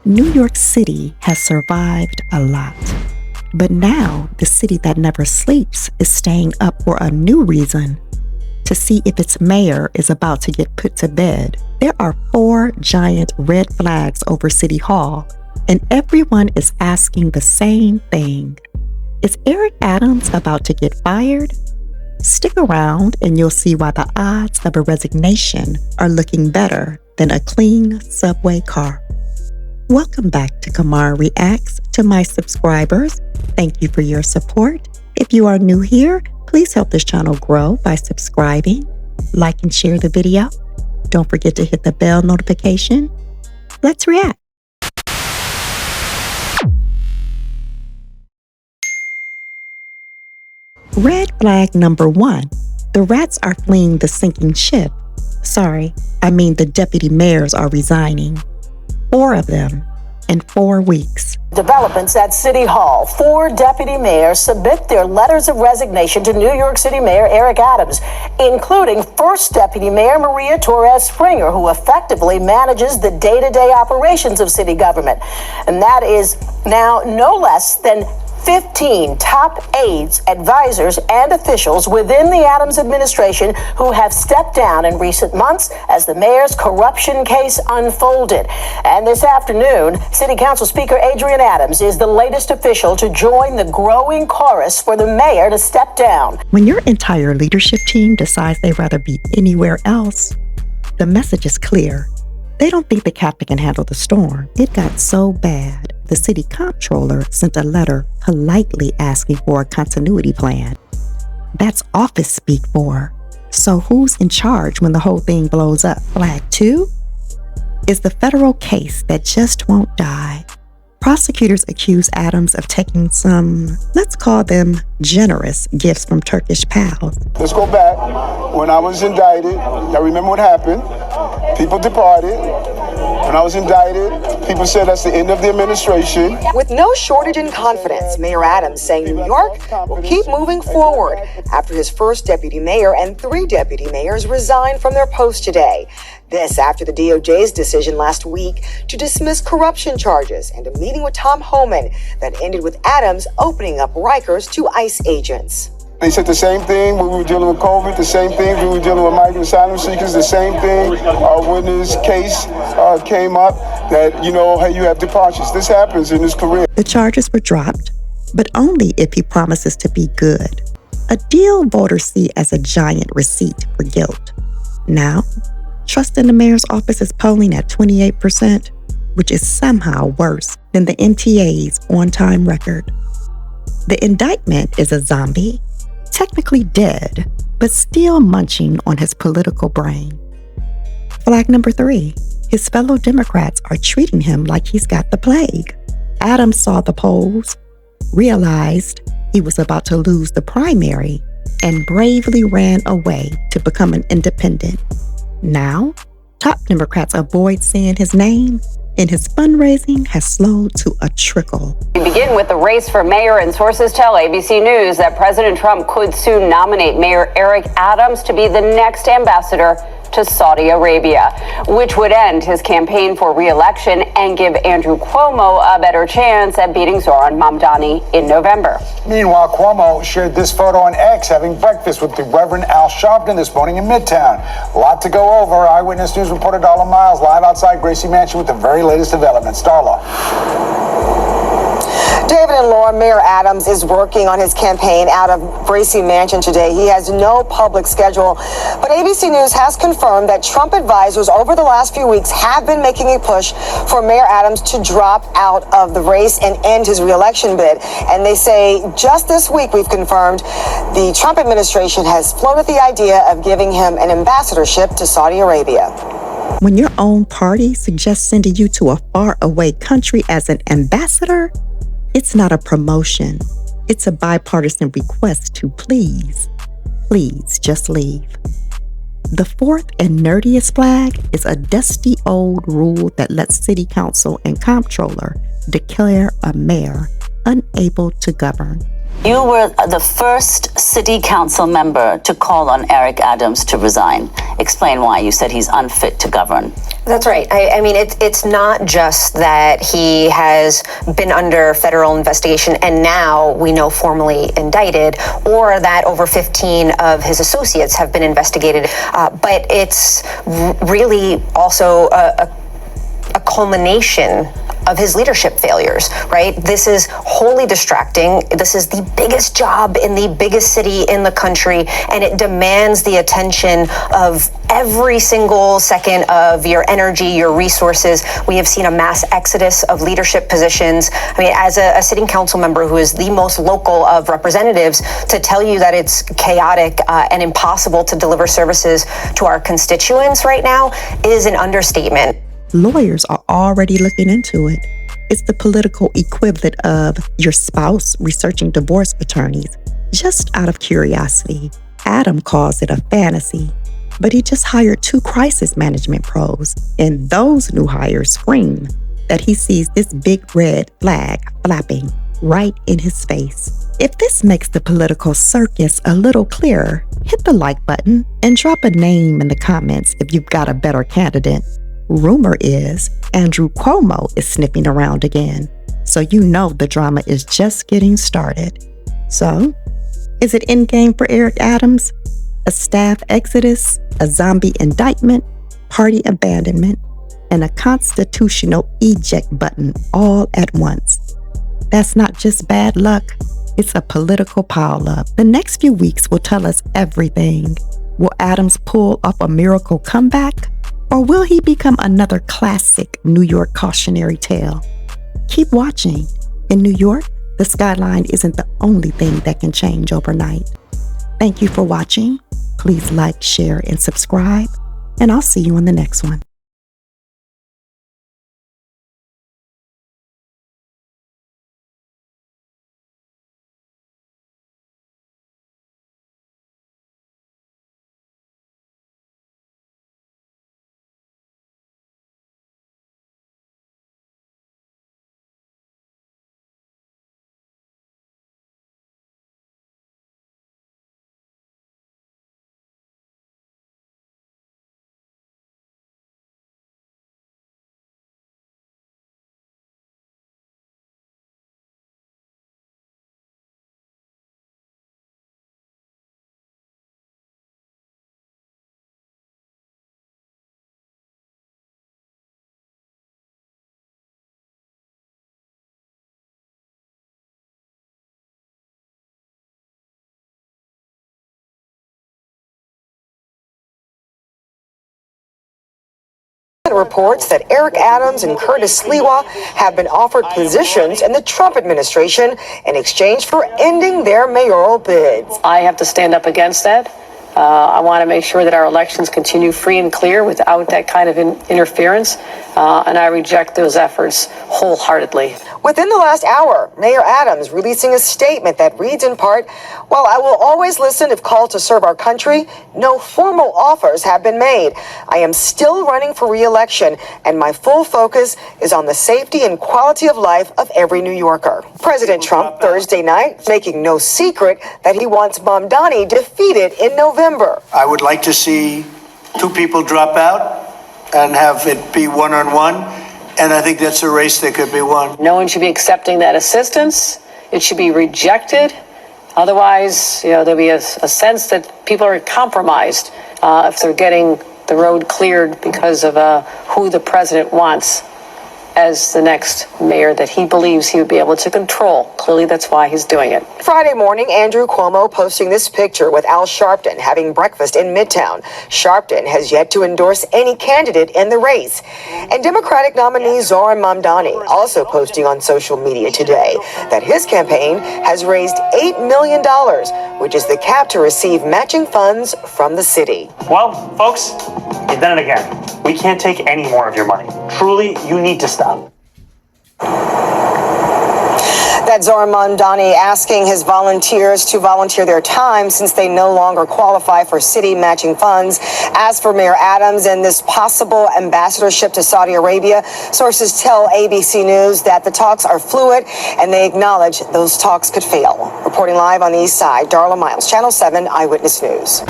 New York City has survived a lot. But now, the city that never sleeps is staying up for a new reason: to see if its mayor is about to get put to bed. There are 4 giant red flags over City Hall, and everyone is asking the same thing. Is Eric Adams about to get fired? Stick around and you'll see why the odds of a resignation are looking better than a clean subway car. Welcome back to Kimara Reacts. To my subscribers, thank you for your support. If you are new here, please help this channel grow by subscribing, like and share the video. Don't forget to hit the bell notification. Let's react. Red flag number 1. The rats are fleeing the sinking ship. Sorry, I mean the deputy mayors are resigning. 4 of them in 4 weeks. Developments at City Hall. 4 deputy mayors submit their letters of resignation to New York City Mayor Eric Adams, including First Deputy Mayor Maria Torres-Springer, who effectively manages the day-to-day operations of city government. And that is now no less than 15 top aides, advisors, and officials within the Adams administration who have stepped down in recent months as the mayor's corruption case unfolded. And this afternoon, City Council Speaker Adrian Adams is the latest official to join the growing chorus for the mayor to step down. When your entire leadership team decides they'd rather be anywhere else, the message is clear. They don't think the captain can handle the storm. It got so bad, the city comptroller sent a letter politely asking for a continuity plan. That's office speak for. So who's in charge when the whole thing blows up? Flag 2 is the federal case that just won't die. Prosecutors accuse Adams of taking some, let's call them generous gifts from Turkish pals. Let's go back. When I was indicted, y'all remember what happened? People departed. When I was indicted, people said that's the end of the administration. With no shortage in confidence, Mayor Adams saying New York will keep moving forward after his first deputy mayor and 3 deputy mayors resigned from their post today. This after the DOJ's decision last week to dismiss corruption charges and a meeting with Tom Homan that ended with Adams opening up Rikers to ICE agents. They said the same thing when we were dealing with COVID, the same thing when we were dealing with migrant asylum seekers, the same thing when this case came up that, hey, you have departures. This happens in his career. The charges were dropped, but only if he promises to be good. A deal voters see as a giant receipt for guilt. Now, trust in the mayor's office is polling at 28%, which is somehow worse than the NTA's on-time record. The indictment is a zombie, technically dead, but still munching on his political brain. Flag number 3, his fellow Democrats are treating him like he's got the plague. Adams saw the polls, realized he was about to lose the primary, and bravely ran away to become an independent. Now, top Democrats avoid saying his name, and his fundraising has slowed to a trickle. We begin with the race for mayor, and sources tell ABC News that President Trump could soon nominate Mayor Eric Adams to be the next ambassador to Saudi Arabia, which would end his campaign for re-election and give Andrew Cuomo a better chance at beating Zoran Mamdani in November. Meanwhile, Cuomo shared this photo on X having breakfast with the Reverend Al Sharpton this morning in Midtown. A lot to go over. Eyewitness News reporter Darla Miles live outside Gracie Mansion with the very latest developments. Darla. David and Laura, Mayor Adams is working on his campaign out of Gracie Mansion today. He has no public schedule, but ABC News has confirmed that Trump advisors over the last few weeks have been making a push for Mayor Adams to drop out of the race and end his re-election bid. And they say just this week we've confirmed the Trump administration has floated the idea of giving him an ambassadorship to Saudi Arabia. When your own party suggests sending you to a faraway country as an ambassador, it's not a promotion. It's a bipartisan request to please just leave. The 4th and nerdiest flag is a dusty old rule that lets city council and comptroller declare a mayor unable to govern. You were the first city council member to call on Eric Adams to resign. Explain why. You said he's unfit to govern. That's right. I mean, it's not just that he has been under federal investigation and now we know formally indicted, or that over 15 of his associates have been investigated, but it's really also a culmination of his leadership failures, right? This is wholly distracting. This is the biggest job in the biggest city in the country, and it demands the attention of every single second of your energy, your resources. We have seen a mass exodus of leadership positions. I mean, as a sitting council member who is the most local of representatives, to tell you that it's chaotic and impossible to deliver services to our constituents right now is an understatement. Lawyers are already looking into it. It's the political equivalent of your spouse researching divorce attorneys, just out of curiosity. Adam calls it a fantasy, but he just hired 2 crisis management pros, and those new hires scream that he sees this big red flag flapping right in his face. If this makes the political circus a little clearer, hit the like button and drop a name in the comments if you've got a better candidate. Rumor is Andrew Cuomo is sniffing around again, so you know the drama is just getting started. So, is it endgame for Eric Adams? A staff exodus, a zombie indictment, party abandonment, and a constitutional eject button all at once? That's not just bad luck, it's a political pileup. The next few weeks will tell us everything. Will Adams pull off a miracle comeback? Or will he become another classic New York cautionary tale? Keep watching. In New York, the skyline isn't the only thing that can change overnight. Thank you for watching. Please like, share, and subscribe, and I'll see you in the next one. Reports that Eric Adams and Curtis Sliwa have been offered positions in the Trump administration in exchange for ending their mayoral bids. I have to stand up against that. I want to make sure that our elections continue free and clear without that kind of interference, and I reject those efforts wholeheartedly. Within the last hour, Mayor Adams releasing a statement that reads in part, "While I will always listen if called to serve our country, no formal offers have been made. I am still running for re-election, and my full focus is on the safety and quality of life of every New Yorker." President Trump Thursday night making no secret that he wants Mamdani defeated in November. I would like to see 2 people drop out and have it be one-on-one. And I think that's a race that could be won. No one should be accepting that assistance. It should be rejected. Otherwise, there'll be a sense that people are compromised if they're getting the road cleared because of who the president wants as the next mayor that he believes he would be able to control. Clearly, that's why he's doing it. Friday morning, Andrew Cuomo posting this picture with Al Sharpton having breakfast in Midtown. Sharpton has yet to endorse any candidate in the race. And Democratic nominee Zohran Mamdani also posting on social media today that his campaign has raised $8 million, which is the cap to receive matching funds from the city. Well, folks, you've done it again. We can't take any more of your money. Truly, you need to stop. That's Zohran Mamdani asking his volunteers to volunteer their time since they no longer qualify for city matching funds. As for Mayor Adams and this possible ambassadorship to Saudi Arabia, sources tell ABC News that the talks are fluid and they acknowledge those talks could fail. Reporting live on the East Side, Darla Miles, Channel 7 Eyewitness News.